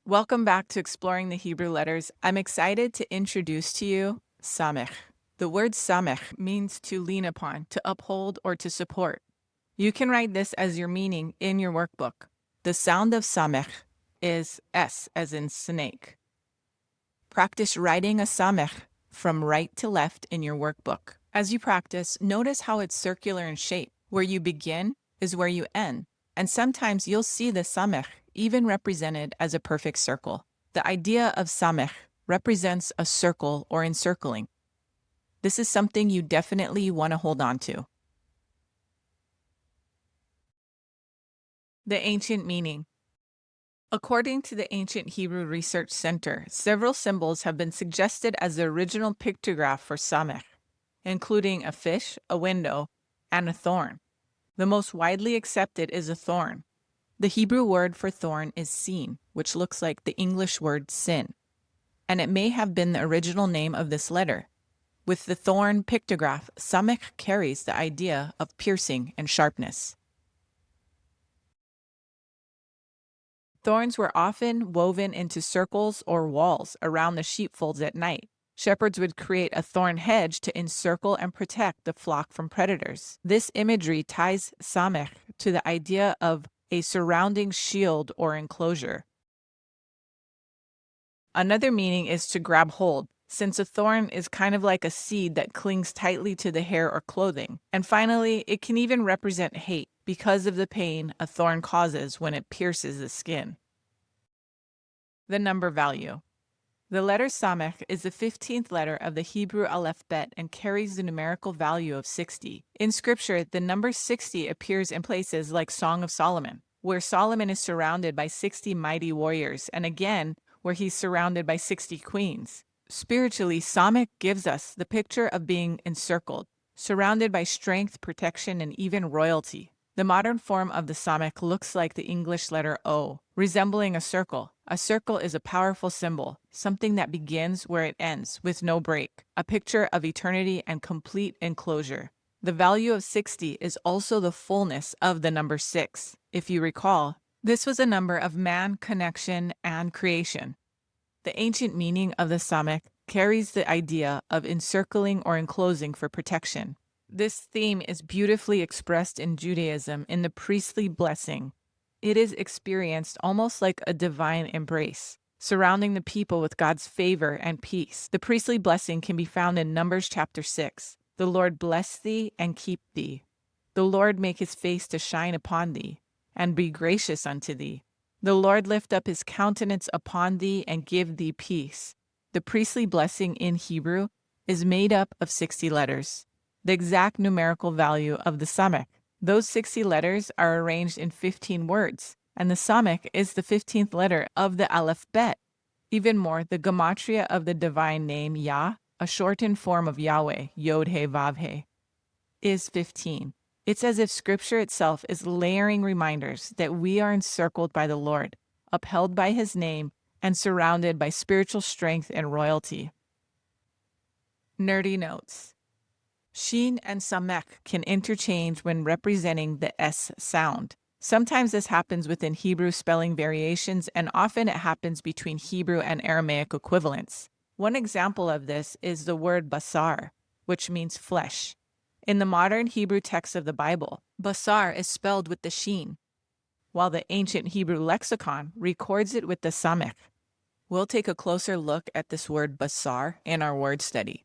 Welcome back to Exploring the Hebrew Letters. I'm excited to introduce to you Samech. The word Samech means to lean upon, to uphold, or to support. You can write this as your meaning in your workbook. The sound of Samech is S as in snake. Practice writing a Samech from right to left in your workbook. As you practice, notice how it's circular in shape. Where you begin is where you end, and sometimes you'll see the Samech even represented as a perfect circle. The idea of Samech represents a circle or encircling. This is something you definitely want to hold on to. The ancient meaning. According to the Ancient Hebrew Research Center, several symbols have been suggested as the original pictograph for Samech, including a fish, a window, and a thorn. The most widely accepted is a thorn. The Hebrew word for thorn is sin, which looks like the English word sin, and it may have been the original name of this letter. With the thorn pictograph, Samech carries the idea of piercing and sharpness. Thorns were often woven into circles or walls around the sheepfolds at night. Shepherds would create a thorn hedge to encircle and protect the flock from predators. This imagery ties Samech to the idea of a surrounding shield or enclosure. Another meaning is to grab hold, since a thorn is kind of like a seed that clings tightly to the hair or clothing. And finally, it can even represent hate because of the pain a thorn causes when it pierces the skin. The number value. The letter Samech is the 15th letter of the Hebrew alphabet and carries the numerical value of 60. In Scripture, the number 60 appears in places like Song of Solomon, where Solomon is surrounded by 60 mighty warriors, and again, where he's surrounded by 60 queens. Spiritually, Samech gives us the picture of being encircled, surrounded by strength, protection, and even royalty. The modern form of the Samech looks like the English letter O, resembling a circle. A circle is a powerful symbol, something that begins where it ends, with no break, a picture of eternity and complete enclosure. The value of 60 is also the fullness of the number 6. If you recall, this was a number of man, connection, and creation. The ancient meaning of the Samech carries the idea of encircling or enclosing for protection. This theme is beautifully expressed in Judaism in the priestly blessing. It is experienced almost like a divine embrace, surrounding the people with God's favor and peace. The priestly blessing can be found in Numbers chapter 6. The Lord bless thee and keep thee. The Lord make his face to shine upon thee, and be gracious unto thee. The Lord lift up his countenance upon thee and give thee peace. The priestly blessing in Hebrew is made up of 60 letters, the exact numerical value of the Samech. Those 60 letters are arranged in 15 words, and the Samech is the 15th letter of the alphabet. Even more, the gematria of the divine name Yah, a shortened form of Yahweh, Yod-He-Vav-He, is 15. It's as if Scripture itself is layering reminders that we are encircled by the Lord, upheld by his name, and surrounded by spiritual strength and royalty. Nerdy notes. Shin and Samech can interchange when representing the S sound. Sometimes this happens within Hebrew spelling variations, and often it happens between Hebrew and Aramaic equivalents. One example of this is the word Basar, which means flesh. In the modern Hebrew text of the Bible, Basar is spelled with the Shin, while the ancient Hebrew lexicon records it with the Samech. We'll take a closer look at this word Basar in our word study.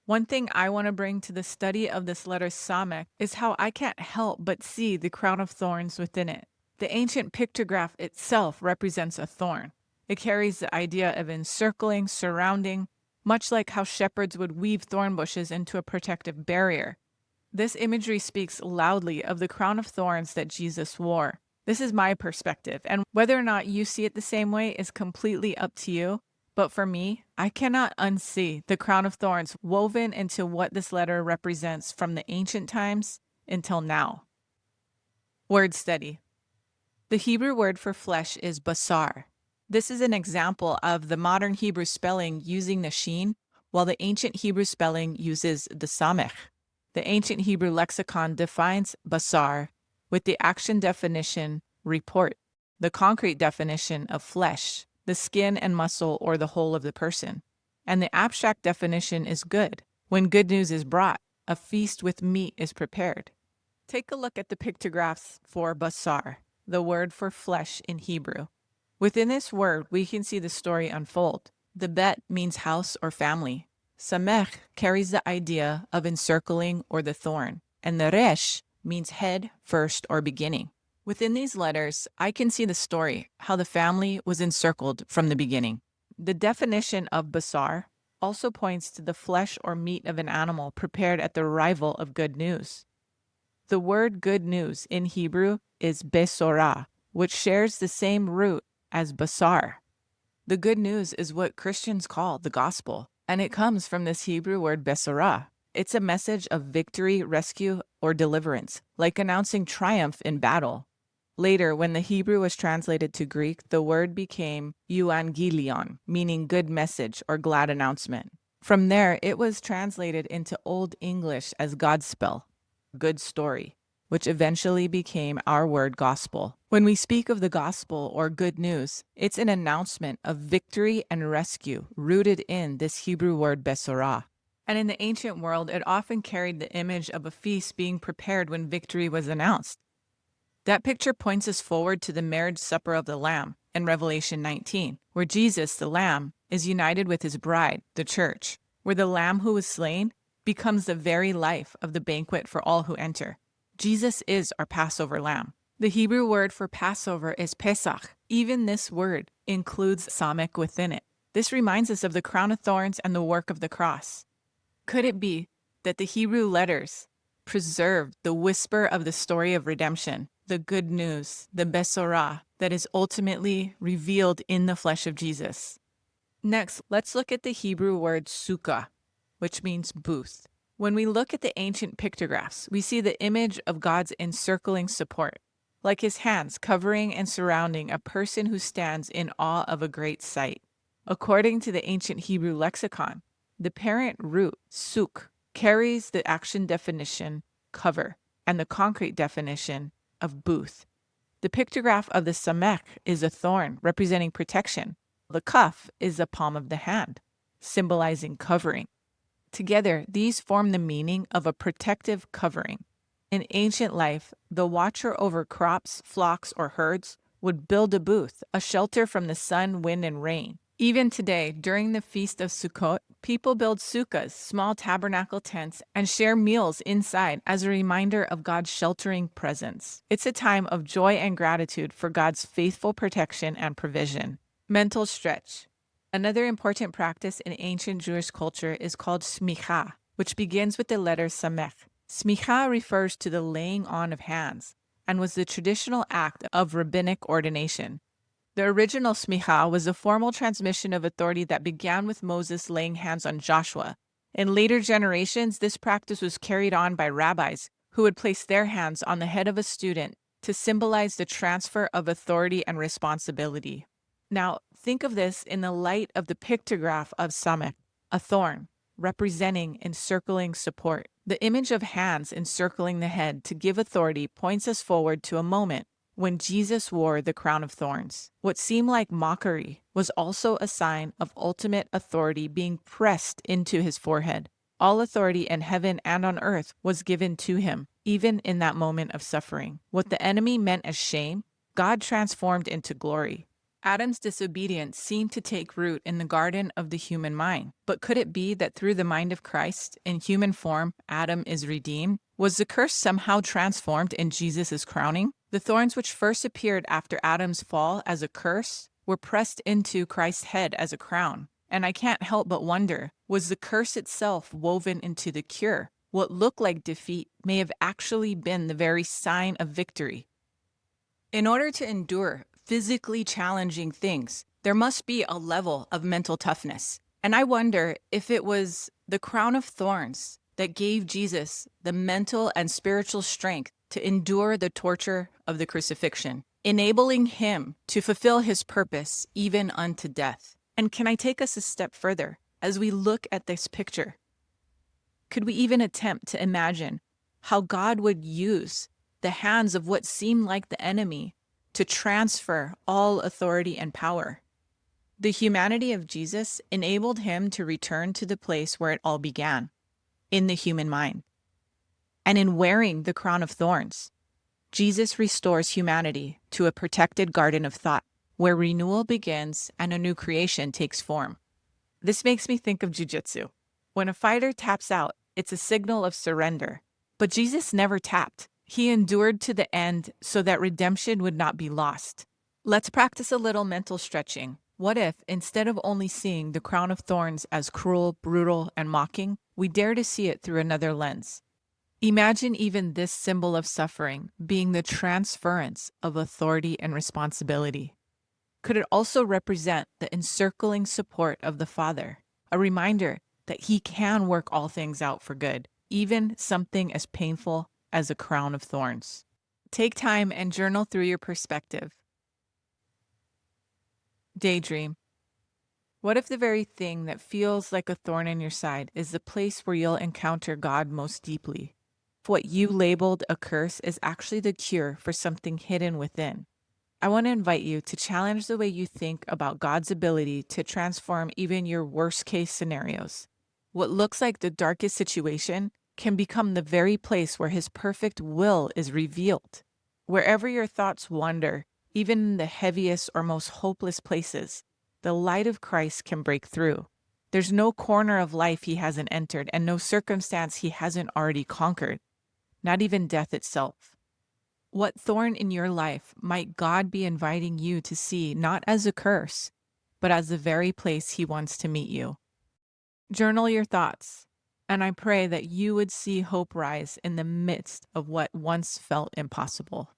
One thing I want to bring to the study of this letter Samech is how I can't help but see the crown of thorns within it. The ancient pictograph itself represents a thorn. It carries the idea of encircling, surrounding, much like how shepherds would weave thorn bushes into a protective barrier. This imagery speaks loudly of the crown of thorns that Jesus wore. This is my perspective, and whether or not you see it the same way is completely up to you. But for me, I cannot unsee the crown of thorns woven into what this letter represents from the ancient times until now. Word study. The Hebrew word for flesh is basar. This is an example of the modern Hebrew spelling using the shin, while the ancient Hebrew spelling uses the Samech. The ancient Hebrew lexicon defines basar with the action definition report. the concrete definition of flesh, the skin and muscle or the whole of the person. And the abstract definition is good. When good news is brought, a feast with meat is prepared. Take a look at the pictographs for Basar, the word for flesh in Hebrew. Within this word, we can see the story unfold. The bet means house or family. Samech carries the idea of encircling or the thorn, and the resh means head, first, or beginning. Within these letters, I can see the story, how the family was encircled from the beginning. The definition of basar also points to the flesh or meat of an animal prepared at the arrival of good news. The word good news in Hebrew is besorah, which shares the same root as basar. The good news is what Christians call the gospel, and it comes from this Hebrew word besorah. It's a message of victory, rescue, or deliverance, like announcing triumph in battle. Later, when the Hebrew was translated to Greek, the word became euangelion, meaning good message or glad announcement. From there, it was translated into Old English as Godspell, good story, which eventually became our word gospel. When we speak of the gospel or good news, it's an announcement of victory and rescue rooted in this Hebrew word besorah. And in the ancient world, it often carried the image of a feast being prepared when victory was announced. That picture points us forward to the marriage supper of the Lamb in Revelation 19, where Jesus, the Lamb, is united with his bride, the church, where the Lamb who was slain becomes the very life of the banquet for all who enter. Jesus is our Passover Lamb. The Hebrew word for Passover is Pesach. Even this word includes Samech within it. This reminds us of the crown of thorns and the work of the cross. Could it be that the Hebrew letters preserved the whisper of the story of redemption, the good news, the besorah that is ultimately revealed in the flesh of Jesus? Next, let's look at the Hebrew word sukkah, which means booth. When we look at the ancient pictographs, we see the image of God's encircling support, like his hands covering and surrounding a person who stands in awe of a great sight. According to the ancient Hebrew lexicon, the parent root, suk, carries the action definition, cover, and the concrete definition of booth. The pictograph of the samech is a thorn representing protection. The kaf is the palm of the hand, symbolizing covering. Together, these form the meaning of a protective covering. In ancient life, the watcher over crops, flocks, or herds would build a booth, a shelter from the sun, wind, and rain. Even today, during the Feast of Sukkot, people build sukkahs, small tabernacle tents, and share meals inside as a reminder of God's sheltering presence. It's a time of joy and gratitude for God's faithful protection and provision. Mental stretch. Another important practice in ancient Jewish culture is called smicha, which begins with the letter samech. Smicha refers to the laying on of hands and was the traditional act of rabbinic ordination. The original smicha was a formal transmission of authority that began with Moses laying hands on Joshua. In later generations, this practice was carried on by rabbis who would place their hands on the head of a student to symbolize the transfer of authority and responsibility. Now, think of this in the light of the pictograph of Samech, a thorn, representing encircling support. The image of hands encircling the head to give authority points us forward to a moment when Jesus wore the crown of thorns. What seemed like mockery was also a sign of ultimate authority being pressed into his forehead. All authority in heaven and on earth was given to him, even in that moment of suffering. What the enemy meant as shame, God transformed into glory. Adam's disobedience seemed to take root in the garden of the human mind. But could it be that through the mind of Christ, in human form, Adam is redeemed? Was the curse somehow transformed in Jesus' crowning? The thorns which first appeared after Adam's fall as a curse were pressed into Christ's head as a crown. And I can't help but wonder, was the curse itself woven into the cure? What looked like defeat may have actually been the very sign of victory. In order to endure physically challenging things, there must be a level of mental toughness. And I wonder if it was the crown of thorns that gave Jesus the mental and spiritual strength to endure the torture of the crucifixion, enabling him to fulfill his purpose even unto death. And can I take us a step further as we look at this picture? Could we even attempt to imagine how God would use the hands of what seemed like the enemy to transfer all authority and power. The humanity of Jesus enabled him to return to the place where it all began, in the human mind. And in wearing the crown of thorns, Jesus restores humanity to a protected garden of thought, where renewal begins and a new creation takes form. This makes me think of jiu-jitsu. When a fighter taps out, it's a signal of surrender. But Jesus never tapped. He endured to the end so that redemption would not be lost. Let's practice a little mental stretching. What if, instead of only seeing the crown of thorns as cruel, brutal, and mocking, we dare to see it through another lens? Imagine even this symbol of suffering being the transference of authority and responsibility. Could it also represent the encircling support of the Father, a reminder that He can work all things out for good, even something as painful as a crown of thorns? Take time and journal through your perspective. Daydream. What if the very thing that feels like a thorn in your side is the place where you'll encounter God most deeply? What you labeled a curse is actually the cure for something hidden within. I want to invite you to challenge the way you think about God's ability to transform even your worst case scenarios. What looks like the darkest situation can become the very place where His perfect will is revealed. Wherever your thoughts wander, even in the heaviest or most hopeless places, the light of Christ can break through. There's no corner of life He hasn't entered and no circumstance He hasn't already conquered, not even death itself. What thorn in your life might God be inviting you to see not as a curse, but as the very place He wants to meet you? Journal your thoughts, and I pray that you would see hope rise in the midst of what once felt impossible.